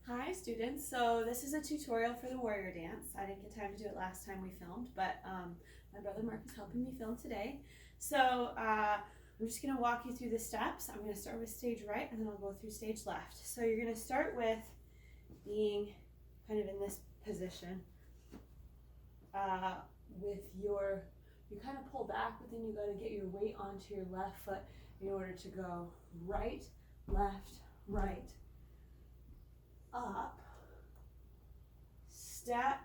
Hi students, so this is a tutorial for the warrior dance. I didn't get time to do it last time we filmed, but my brother Mark is helping me film today. So I'm just going to walk you through the steps. I'm going to start with stage right and then I'll go through stage left. So you're going to start with being kind of in this position you kind of pull back, but then you got to get your weight onto your left foot in order to go right, left, right, up, step,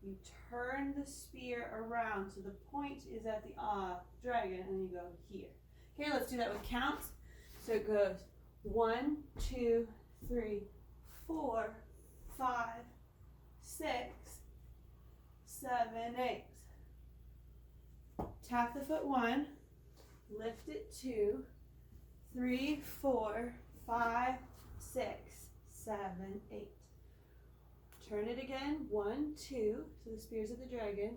you turn the spear around so the point is at the dragon and then you go here. Okay, let's do that with counts. So it goes 1, 2, 3, 4, 5, 6, 7, 8. Tap the foot 1, lift it 2, 3, 4, 5, 6, 7, 8. Turn it again. 1, 2. So the spear's at the dragon.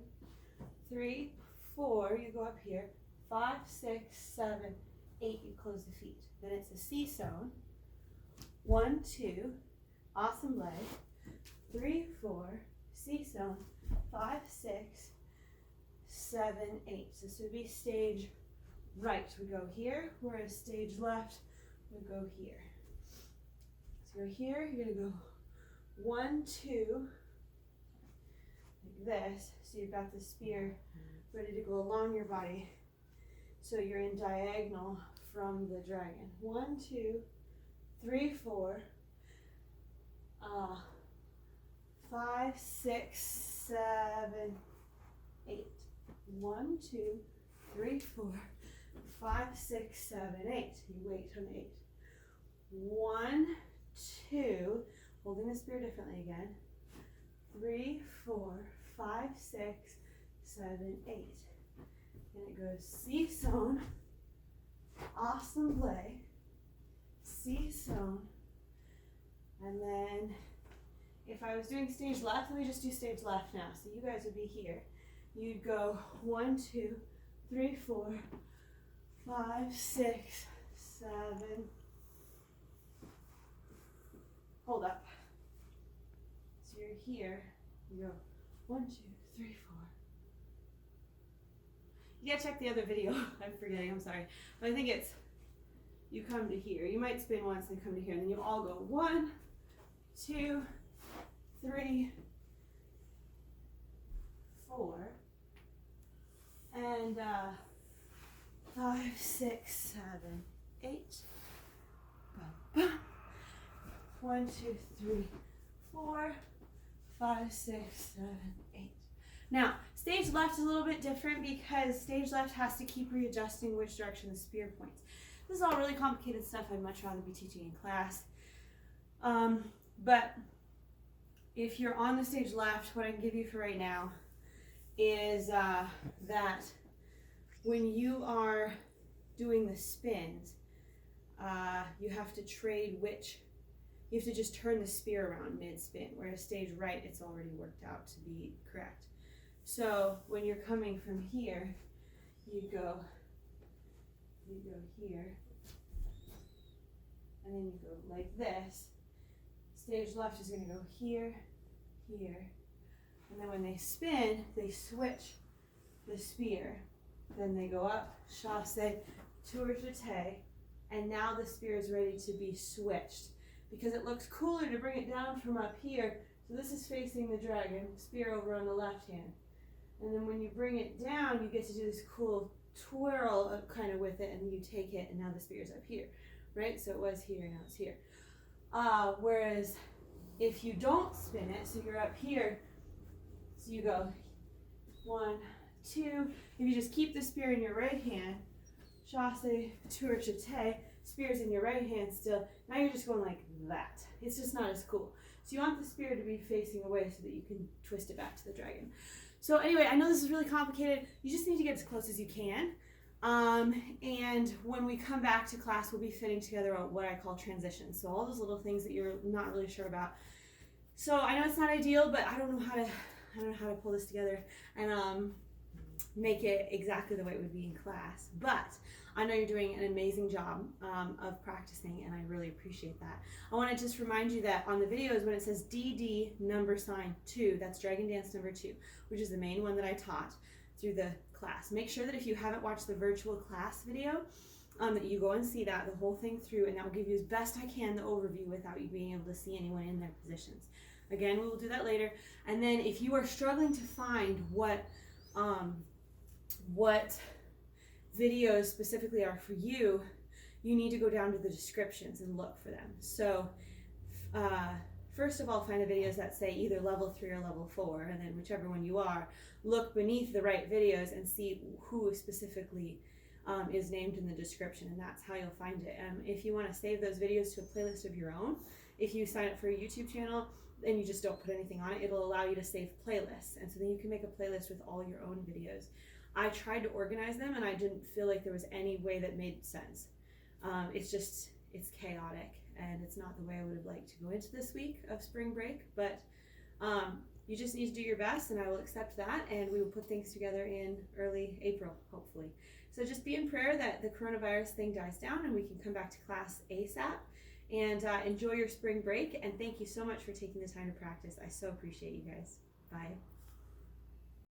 3, 4. You go up here. 5, 6, 7, 8. You close the feet. Then it's a C sewn. 1, 2. Awesome leg. 3, 4. C sewn. 5, 6, 7, 8. So this would be stage right. We go here. Whereas stage left, we go here. So you're here, you're gonna go 1, 2, like this. So you've got the spear ready to go along your body. So you're in diagonal from the dragon. 1, 2, 3, 4, 5, 6, 7, 8. 1, 2, 3, 4, 5, 6, 7, 8. You wait on 8. 1, 2, holding the spear differently again. 3, 4, 5, 6, 7, 8. And it goes C sewn, awesome play, C sewn, and then if I was doing stage left, let me just do stage left now. So you guys would be here. You'd go 1, 2, 3, 4, 5, 6, 7. Hold up. So you're here. You go 1, 2, 3, 4. You gotta check the other video. I'm forgetting. I'm sorry. But I think it's you come to here. You might spin once and come to here, and then you all go 1, 2, 3, 4, and 5, 6, 7, 8. Bum, bum. 1, 2, 3, 4, 5, 6, 7, 8. Now, stage left is a little bit different because stage left has to keep readjusting which direction the spear points. This is all really complicated stuff I'd much rather be teaching in class. But if you're on the stage left, what I can give you for right now is that when you are doing the spins, you have to trade you have to just turn the spear around mid-spin, whereas stage right, it's already worked out to be correct. So when you're coming from here, you go here, and then you go like this. Stage left is gonna go here, here, and then when they spin, they switch the spear. Then they go up, chasse, tour jeté, and now the spear is ready to be switched. Because it looks cooler to bring it down from up here. So this is facing the dragon, spear over on the left hand. And then when you bring it down, you get to do this cool twirl kind of with it, and then you take it, and now the spear's up here, right? So it was here, now it's here. Whereas if you don't spin it, so you're up here, so you go 1, 2. If you just keep the spear in your right hand, chasse, tour jeté, spear's in your right hand still. Now you're just going like that. It's just not as cool. So you want the spear to be facing away so that you can twist it back to the dragon. So anyway, I know this is really complicated. You just need to get as close as you can. And when we come back to class, we'll be fitting together what I call transitions. So all those little things that you're not really sure about. So I know it's not ideal, but I don't know how to pull this together and make it exactly the way it would be in class. But I know you're doing an amazing job of practicing, and I really appreciate that. I want to just remind you that on the videos, when it says DD #2, that's Dragon Dance number 2, which is the main one that I taught through the class. Make sure that if you haven't watched the virtual class video, that you go and see that, the whole thing through, and that will give you as best I can the overview without you being able to see anyone in their positions. Again, we will do that later. And then if you are struggling to find what videos specifically are for you, you need to go down to the descriptions and look for them. So first of all, find the videos that say either level 3 or level 4, and then whichever one you are, look beneath the right videos and see who specifically is named in the description, and that's how you'll find it. If you want to save those videos to a playlist of your own, if you sign up for a YouTube channel and you just don't put anything on it, it'll allow you to save playlists, and so then you can make a playlist with all your own videos. I tried to organize them and I didn't feel like there was any way that made sense. It's chaotic, and it's not the way I would have liked to go into this week of spring break, but you just need to do your best, and I will accept that, and we will put things together in early April, hopefully. So just be in prayer that the coronavirus thing dies down and we can come back to class ASAP, and enjoy your spring break, and thank you so much for taking the time to practice. I so appreciate you guys. Bye.